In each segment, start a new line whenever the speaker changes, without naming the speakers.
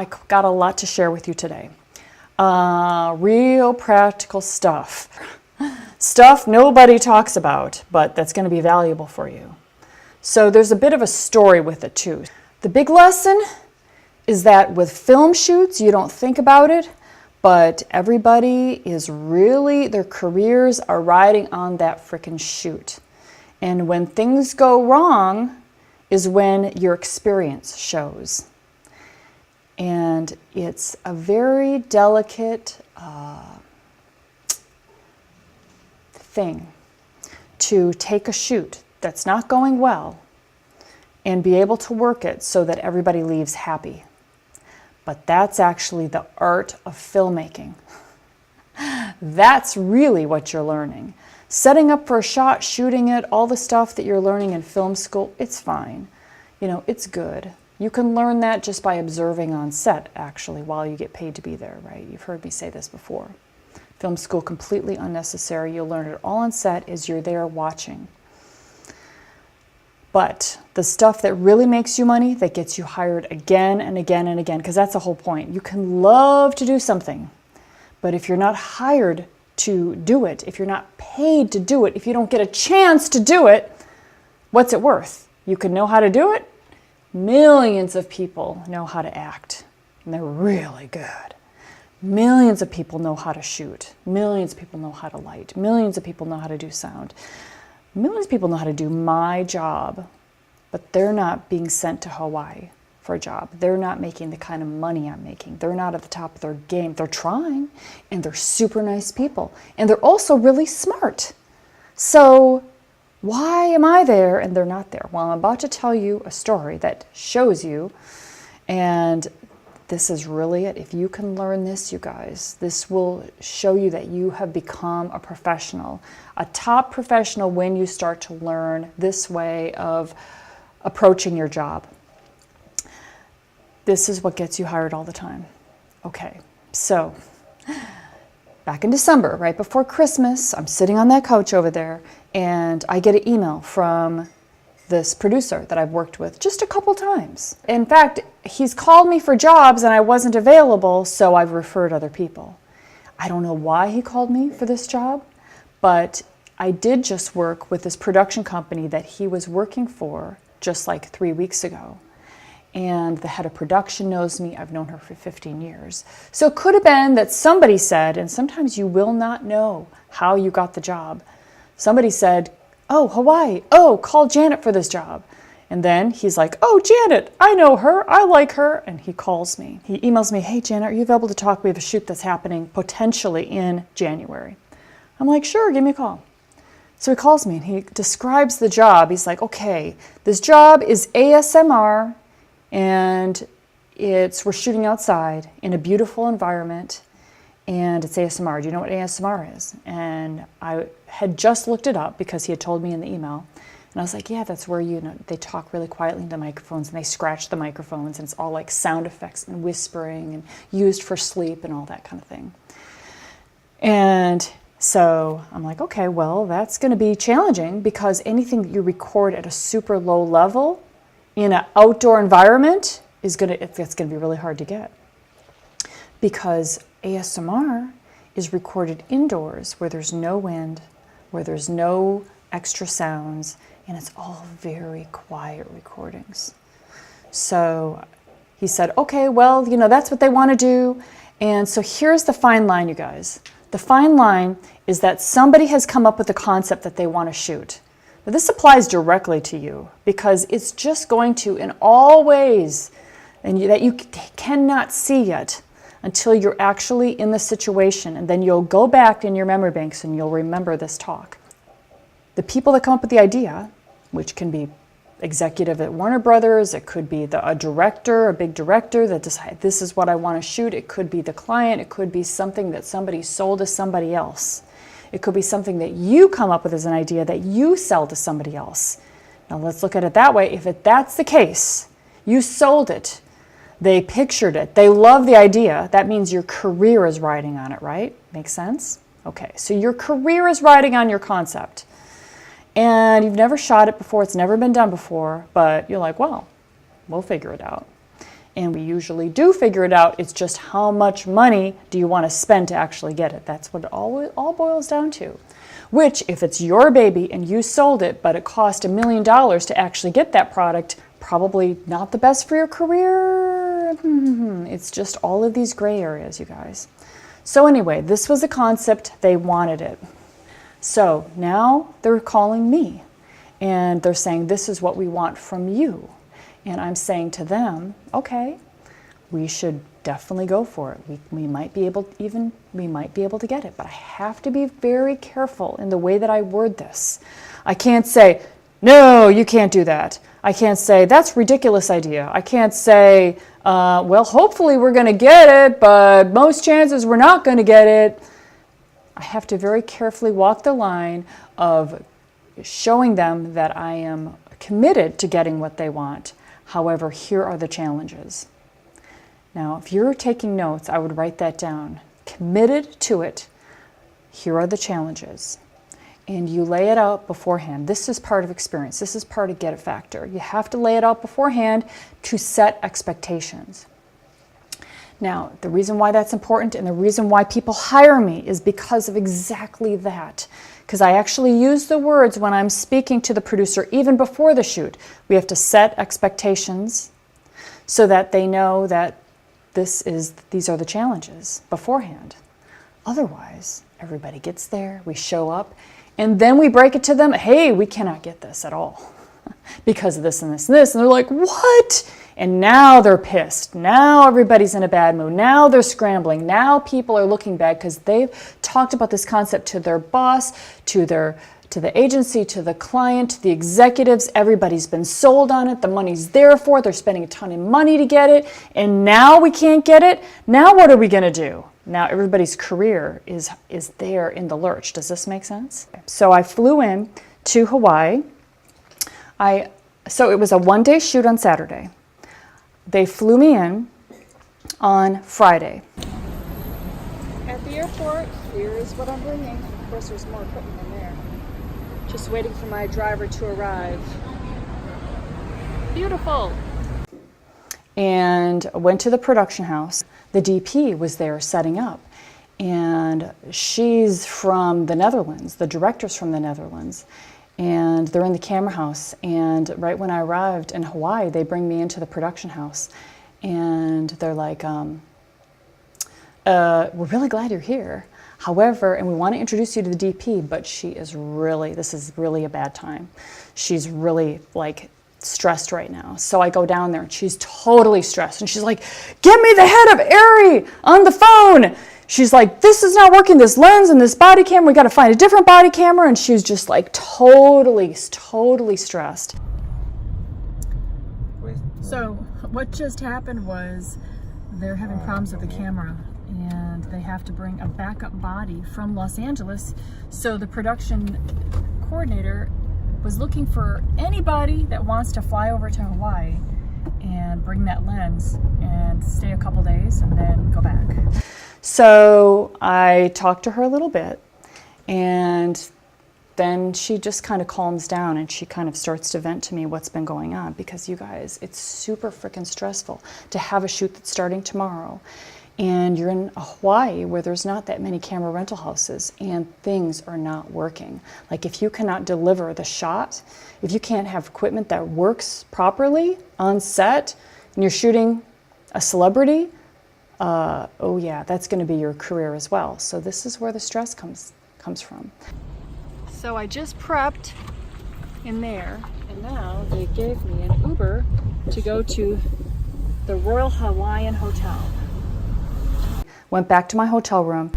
I got a lot to share with you today. Real practical stuff. Stuff nobody talks about, but that's going to be valuable for you. So there's a bit of a story with it too. The big lesson is that with film shoots, you don't think about it, but everybody is really, their careers are riding on that frickin' shoot. And when things go wrong is when your experience shows. And it's a very delicate thing to take a shoot that's not going well and be able to work it so that everybody leaves happy. But that's actually the art of filmmaking. That's really what you're learning. Setting up for a shot, shooting it, all the stuff that you're learning in film school, it's fine. You know, it's good. You can learn that just by observing on set, actually, while you get paid to be there, right? You've heard me say this before. Film school, completely unnecessary. You'll learn it all on set as you're there watching. But the stuff that really makes you money, that gets you hired again and again and again, because that's the whole point. You can love to do something, but if you're not hired to do it, if you're not paid to do it, if you don't get a chance to do it, what's it worth? You can know how to do it. Millions of people know how to act, and they're really good. Millions of people know how to shoot. Millions of people know how to light. Millions of people know how to do sound. Millions of people know how to do my job, but they're not being sent to Hawaii for a job. They're not making the kind of money I'm making. They're not at the top of their game. They're trying, and they're super nice people, and they're also really smart. So why am I there and they're not there? Well, I'm about to tell you a story that shows you, and this is really it. If you can learn this, you guys, this will show you that you have become a professional, a top professional when you start to learn this way of approaching your job. This is what gets you hired all the time. Okay, so back in December, right before Christmas, I'm sitting on that couch over there, and I get an email from this producer that I've worked with just a couple times. In fact, he's called me for jobs and I wasn't available, so I've referred other people. I don't know why he called me for this job, but I did just work with this production company that he was working for just like 3 weeks ago. And the head of production knows me. I've known her for 15 years. So it could have been that somebody said, and sometimes you will not know how you got the job. Somebody said, oh, Hawaii, oh, call Janet for this job. And then he's like, oh, Janet, I know her, I like her. And he calls me. He emails me, hey, Janet, are you available to talk? We have a shoot that's happening potentially in January. I'm like, sure, give me a call. So he calls me and he describes the job. He's like, okay, this job is ASMR, and we're shooting outside in a beautiful environment, and it's ASMR. Do you know what ASMR is? And I had just looked it up because he had told me in the email. And I was like, yeah, that's where they talk really quietly into microphones and they scratch the microphones, and it's all like sound effects and whispering and used for sleep and all that kind of thing. And so I'm like, okay, well, that's going to be challenging because anything that you record at a super low level in an outdoor environment it's going to be really hard to get, because ASMR is recorded indoors where there's no wind, where there's no extra sounds, and it's all very quiet recordings. So he said, okay, well, that's what they want to do. And so here's the fine line, you guys. The fine line is that somebody has come up with a concept that they want to shoot. Now, this applies directly to you because it's just going to, in all ways, that you cannot see yet until you're actually in the situation, and then you'll go back in your memory banks and you'll remember this talk. The people that come up with the idea, which can be executive at Warner Brothers, it could be a director, a big director that decides this is what I want to shoot, it could be the client, it could be something that somebody sold to somebody else. It could be something that you come up with as an idea that you sell to somebody else. Now let's look at it that way. If that's the case, you sold it, they pictured it, they love the idea, that means your career is riding on it, right? Makes sense? Okay, so your career is riding on your concept. And you've never shot it before, it's never been done before, but you're like, well, we'll figure it out. And we usually do figure it out. It's just how much money do you want to spend to actually get it? That's what it all boils down to. Which, if it's your baby and you sold it, but it cost $1 million to actually get that product, probably not the best for your career. It's just all of these gray areas, you guys. So anyway, this was a concept. They wanted it. So now they're calling me and they're saying, this is what we want from you. And I'm saying to them, okay, we should definitely go for it. We might be able to get it, but I have to be very careful in the way that I word this. I can't say, no, you can't do that. I can't say, that's a ridiculous idea. I can't say, well, hopefully we're going to get it, but most chances we're not going to get it. I have to very carefully walk the line of showing them that I am committed to getting what they want. However, here are the challenges. Now, if you're taking notes, I would write that down. Committed to it. Here are the challenges. And you lay it out beforehand. This is part of experience. This is part of get it factor. You have to lay it out beforehand to set expectations. Now, the reason why that's important and the reason why people hire me is because of exactly that. Because I actually use the words when I'm speaking to the producer even before the shoot. We have to set expectations so that they know that these are the challenges beforehand. Otherwise, everybody gets there, we show up, and then we break it to them, hey, we cannot get this at all because of this and this and this. And they're like, what? And now they're pissed. Now everybody's in a bad mood. Now they're scrambling. Now people are looking bad because they've talked about this concept to their boss, to the agency, to the client, to the executives. Everybody's been sold on it. The money's there for it. They're spending a ton of money to get it. And now we can't get it. Now what are we going to do? Now everybody's career is there in the lurch. Does this make sense? So I flew in to Hawaii. So it was a one-day shoot on Saturday. They flew me in on Friday. At the airport, here is what I'm bringing. Of course, there's more equipment in there. Just waiting for my driver to arrive. Beautiful. And went to the production house. The DP was there setting up. And she's from the Netherlands. The director's from the Netherlands. And they're in the camera house. And right when I arrived in Hawaii, they bring me into the production house. And they're like, we're really glad you're here. However, and we want to introduce you to the DP, but this is really a bad time. She's really like stressed right now. So I go down there and she's totally stressed. And she's like, get me the head of Ari on the phone. She's like, this is not working, this lens and this body camera, we got to find a different body camera. And she was just like totally stressed. So what just happened was they're having problems with the camera and they have to bring a backup body from Los Angeles. So the production coordinator was looking for anybody that wants to fly over to Hawaii and bring that lens and stay a couple days and then go back. So I talked to her a little bit and then she just kind of calms down and she kind of starts to vent to me what's been going on, because you guys, it's super freaking stressful to have a shoot that's starting tomorrow and you're in Hawaii where there's not that many camera rental houses and things are not working. Like if you cannot deliver the shot, if you can't have equipment that works properly on set and you're shooting a celebrity, oh yeah, that's going to be your career as well. So this is where the stress comes from. So I just prepped in there, and now they gave me an Uber to go to the Royal Hawaiian Hotel. Went back to my hotel room.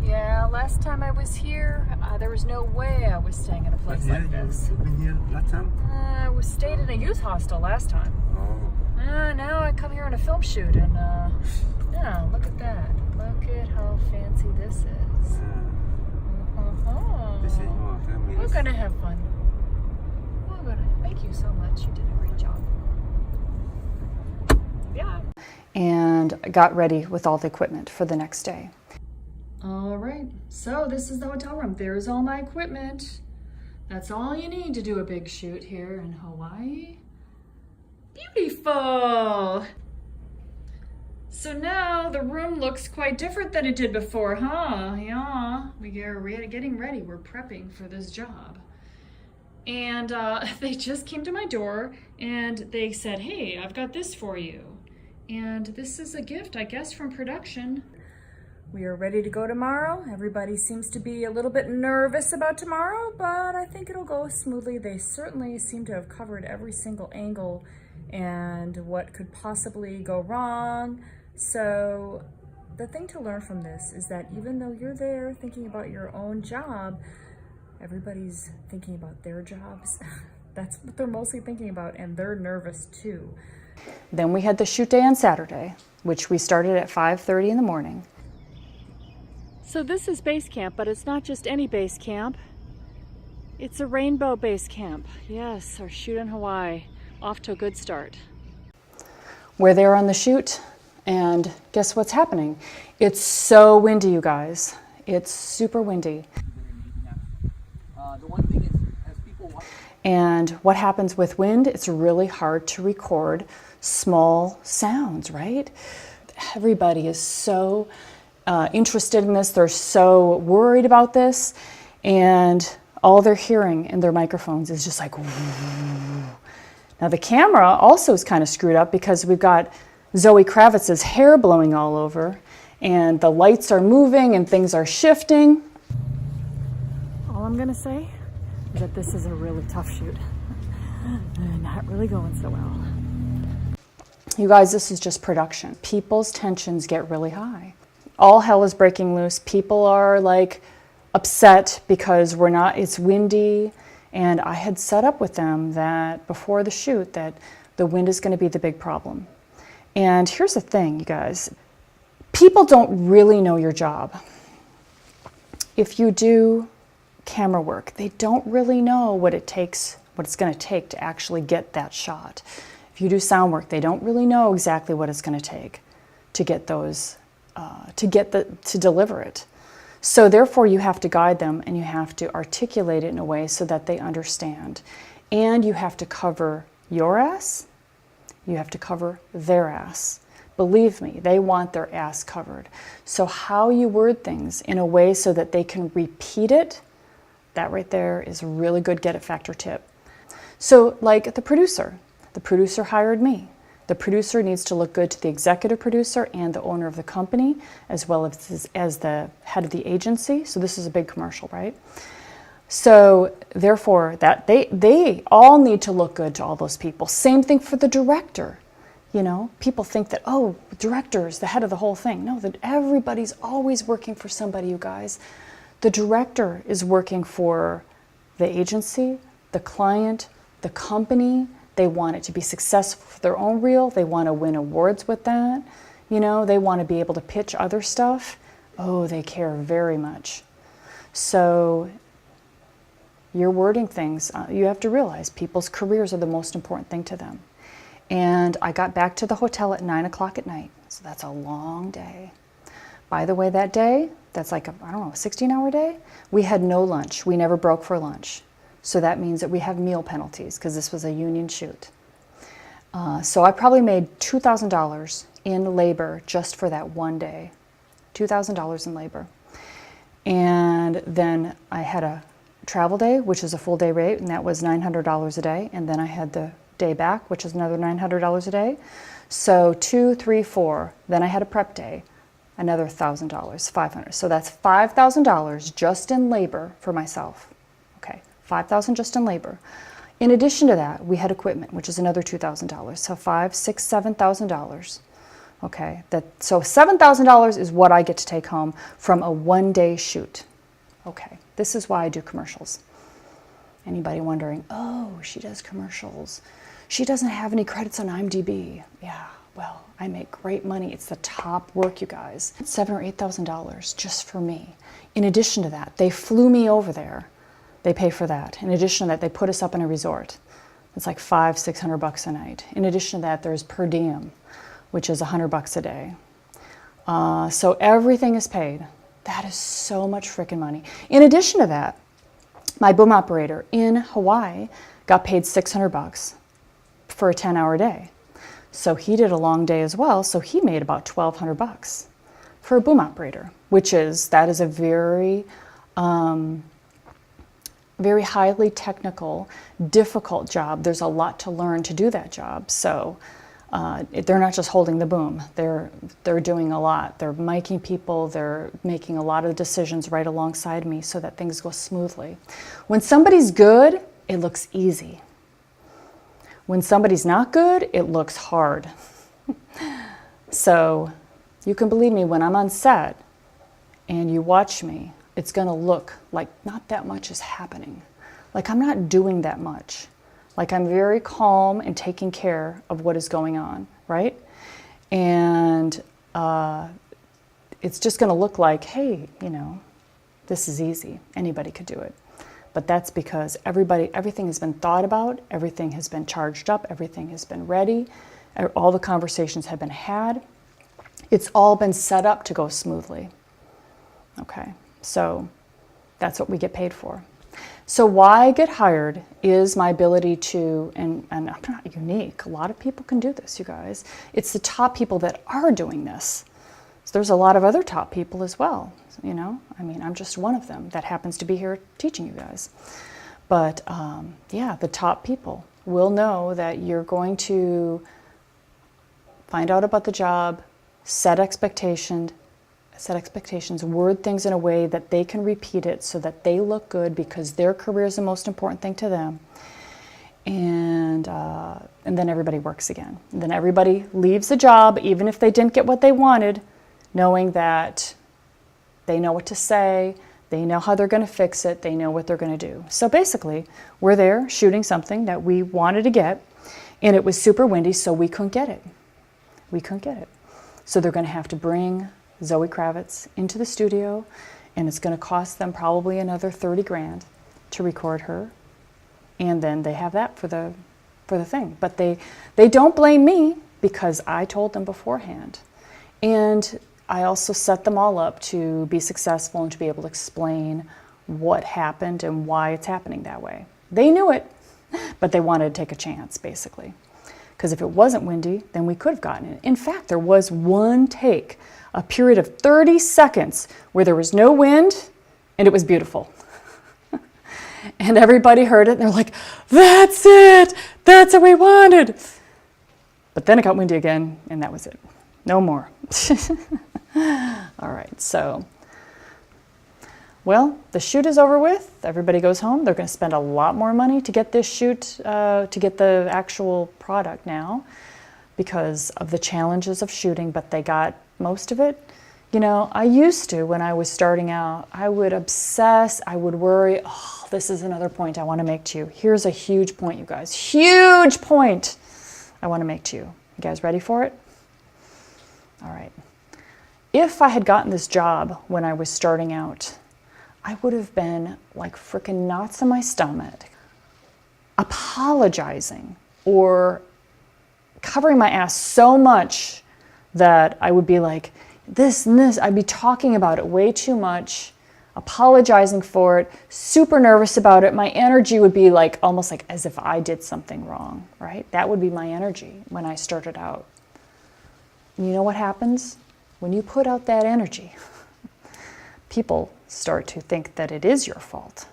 Yeah, last time I was here, there was no way I was staying in a place like this.
You've been here last time?
I was stayed in a youth hostel last time. Now I come here on a film shoot and yeah, look at that. Look at how fancy this is. We're gonna have fun. Thank you so much. You did a great job. Yeah. And I got ready with all the equipment for the next day. All right, so this is the hotel room. There's all my equipment. That's all you need to do a big shoot here in Hawaii. Beautiful. So now the room looks quite different than it did before, huh? Yeah, we're getting ready. We're prepping for this job. And they just came to my door and they said, hey, I've got this for you. And this is a gift, I guess, from production. We are ready to go tomorrow. Everybody seems to be a little bit nervous about tomorrow, but I think it'll go smoothly. They certainly seem to have covered every single angle and what could possibly go wrong. So the thing to learn from this is that even though you're there thinking about your own job, everybody's thinking about their jobs. That's what they're mostly thinking about, and they're nervous too. Then we had the shoot day on Saturday, which we started at 5:30 in the morning. So this is base camp, but it's not just any base camp. It's a rainbow base camp. Yes, our shoot in Hawaii, off to a good start. We're there on the shoot, and guess what's happening? It's so windy, you guys. It's super windy. And what happens with wind? It's really hard to record small sounds, right? Everybody is so interested in this. They're so worried about this, and all they're hearing in their microphones is just like, whoo. Now the camera also is kind of screwed up because we've got Zoe Kravitz's hair blowing all over, and the lights are moving and things are shifting. All I'm gonna say is that this is a really tough shoot. Not really going so well. You guys, this is just production. People's tensions get really high. All hell is breaking loose. People are like upset because it's windy, and I had set up with them that before the shoot that the wind is going to be the big problem. And here's the thing, you guys. People don't really know your job. If you do camera work, they don't really know what it's going to take to actually get that shot. If you do sound work, they don't really know exactly what it's going to take to get those, to deliver it. So therefore you have to guide them, and you have to articulate it in a way so that they understand. And you have to cover your ass, you have to cover their ass. Believe me, they want their ass covered. So how you word things in a way so that they can repeat it, that right there is a really good get it factor tip. So like the producer hired me. The producer needs to look good to the executive producer and the owner of the company, as well as the head of the agency. So this is a big commercial, right? So therefore, that they all need to look good to all those people. Same thing for the director. You know, people think that, oh, director is the head of the whole thing. No, that everybody's always working for somebody, you guys. The director is working for the agency, the client, the company. They want it to be successful for their own reel. They want to win awards with that. You know, they want to be able to pitch other stuff. Oh, they care very much. So you're wording things. You have to realize people's careers are the most important thing to them. And I got back to the hotel at 9 o'clock at night. So that's a long day. By the way, that day, that's like a 16-hour day, we had no lunch. We never broke for lunch. So that means that we have meal penalties because this was a union shoot. So I probably made $2,000 in labor just for that one day. $2,000 in labor. And then I had a travel day, which is a full day rate, and that was $900 a day. And then I had the day back, which is another $900 a day. So 2, 3, 4. Then I had a prep day, another $1,000, $500. So that's $5,000 just in labor for myself. Okay, $5,000 just in labor. In addition to that, we had equipment, which is another $2,000. So $5,000, $6,000, $7,000. Okay, so $7,000 is what I get to take home from a one-day shoot. Okay, this is why I do commercials. Anybody wondering, oh, she does commercials. She doesn't have any credits on IMDb. Yeah, well, I make great money. It's the top work, you guys. $7,000 or $8,000 just for me. In addition to that, they flew me over there. They pay for that. In addition to that, they put us up in a resort. It's like $500, $600 a night. In addition to that, there's per diem, which is $100 a day. So everything is paid. That is so much freaking money. In addition to that, my boom operator in Hawaii got paid $600 for a 10-hour day. So he did a long day as well, so he made about $1,200 for a boom operator, that is a very, very highly technical, difficult job. There's a lot to learn to do that job. So they're not just holding the boom. They're doing a lot. They're miking people. They're making a lot of decisions right alongside me so that things go smoothly. When somebody's good, it looks easy. When somebody's not good, it looks hard. So you can believe me, when I'm on set and you watch me, it's going to look like not that much is happening. Like I'm not doing that much. Like I'm very calm and taking care of what is going on, right? And it's just going to look like, hey, this is easy. Anybody could do it. But that's because everything has been thought about, everything has been charged up, everything has been ready, all the conversations have been had. It's all been set up to go smoothly. Okay, so that's what we get paid for. So why I get hired is my ability to, and I'm not unique, a lot of people can do this, you guys. It's the top people that are doing this. So there's a lot of other top people as well, I'm just one of them that happens to be here teaching you guys. But yeah, the top people will know that you're going to find out about the job, set expectations, word things in a way that they can repeat it so that they look good because their career is the most important thing to them. And then everybody works again. And then everybody leaves the job, even if they didn't get what they wanted, knowing that they know what to say, they know how they're going to fix it, they know what they're going to do. So basically, we're there shooting something that we wanted to get, and it was super windy, so we couldn't get it. So they're going to have to bring Zoe Kravitz into the studio, and it's going to cost them probably another $30,000 to record her, and then they have that for the thing. But they don't blame me because I told them beforehand, and I also set them all up to be successful and to be able to explain what happened and why it's happening that way. They knew it, but they wanted to take a chance, basically. Because if it wasn't windy, then we could have gotten it. In fact, there was one take, a period of 30 seconds where there was no wind and it was beautiful. And everybody heard it and they're like, that's it, that's what we wanted. But then it got windy again and that was it. No more. All right, so, well, the shoot is over with. Everybody goes home. They're going to spend a lot more money to get this shoot, to get the actual product now because of the challenges of shooting, but they got most of it. I used to, when I was starting out, I would obsess, I would worry. Oh, this is another point I want to make to you. Here's a huge point, you guys. Huge point I want to make to you. You guys ready for it? All right. If I had gotten this job when I was starting out, I would have been like freaking knots in my stomach, apologizing or covering my ass so much that I would be like, this and this, I'd be talking about it way too much, apologizing for it, super nervous about it. My energy would be like, almost like as if I did something wrong, right? That would be my energy when I started out. And you know what happens? When you put out that energy, people start to think that it is your fault.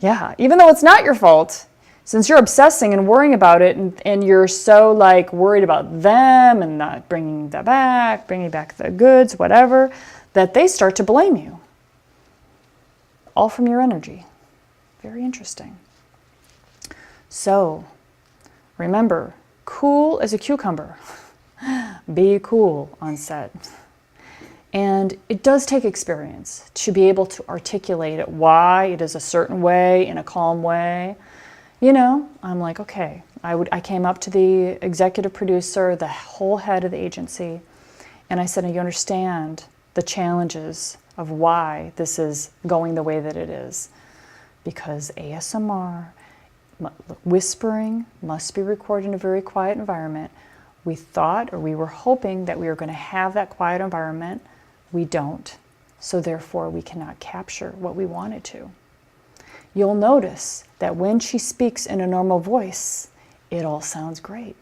Yeah, even though it's not your fault, since you're obsessing and worrying about it and you're so like worried about them and not bringing back the goods, whatever, that they start to blame you. All from your energy. Very interesting. So, remember, cool as a cucumber. Be cool on set. And it does take experience to be able to articulate it, why it is a certain way, in a calm way. I'm like, okay. I came up to the executive producer, the whole head of the agency, and I said, you understand the challenges of why this is going the way that it is. Because ASMR, whispering, must be recorded in a very quiet environment. We thought, or we were hoping, that we were going to have that quiet environment. We don't. So therefore, we cannot capture what we wanted to. You'll notice that when she speaks in a normal voice, it all sounds great.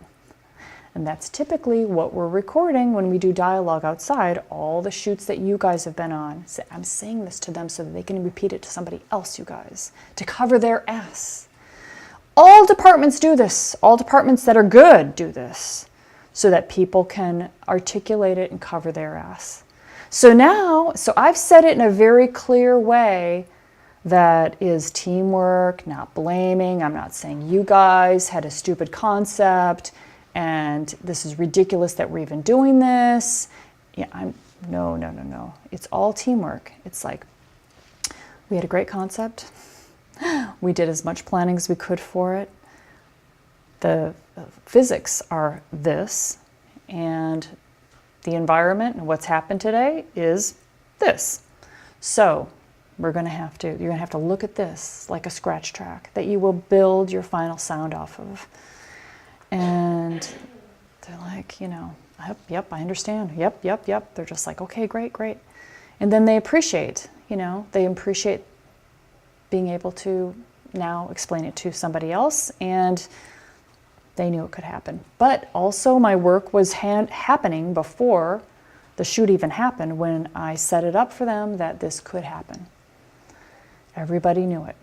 And that's typically what we're recording when we do dialogue outside, all the shoots that you guys have been on. So I'm saying this to them so that they can repeat it to somebody else, you guys, to cover their ass. All departments do this. All departments that are good do this so that people can articulate it and cover their ass. So now, I've said it in a very clear way that is teamwork, not blaming. I'm not saying you guys had a stupid concept and this is ridiculous that we're even doing this. Yeah, no. It's all teamwork. It's like, we had a great concept. We did as much planning as we could for it. The physics are this, and the environment and what's happened today is this. So you're gonna have to look at this like a scratch track that you will build your final sound off of. And they're like, yep, I understand. Yep. They're just like, okay, great. And then they appreciate being able to now explain it to somebody else, and they knew it could happen. But also my work was happening before the shoot even happened, when I set it up for them that this could happen. Everybody knew it.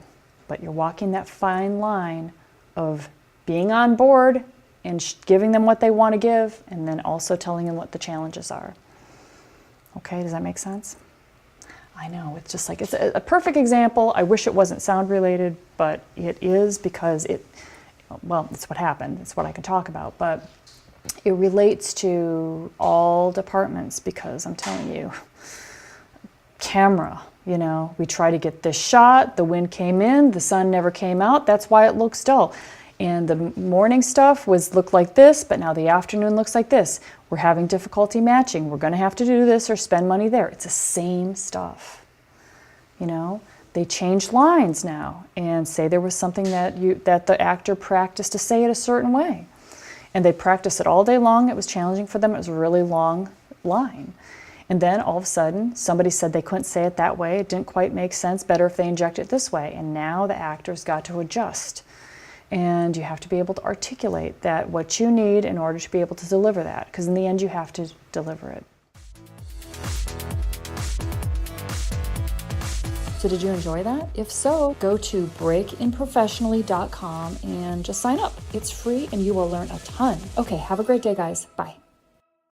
But you're walking that fine line of being on board and giving them what they want to give, and then also telling them what the challenges are. Okay, does that make sense? I know, it's just like, it's a perfect example. I wish it wasn't sound related, but it is, because it's what happened. It's what I can talk about, but it relates to all departments, because I'm telling you, camera, we try to get this shot, the wind came in, the sun never came out, that's why it looks dull. And the morning stuff looked like this, but now the afternoon looks like this. We're having difficulty matching. We're going to have to do this or spend money there. It's the same stuff. They changed lines now and say there was something that the actor practiced to say it a certain way. And they practiced it all day long. It was challenging for them. It was a really long line. And then all of a sudden, somebody said they couldn't say it that way. It didn't quite make sense. Better if they inject it this way. And now the actors got to adjust. And you have to be able to articulate that, what you need in order to be able to deliver that, because in the end you have to deliver it. So did you enjoy that? If so, go to breakinprofessionally.com and just sign up. It's free and you will learn a ton. Okay, have a great day, guys. Bye.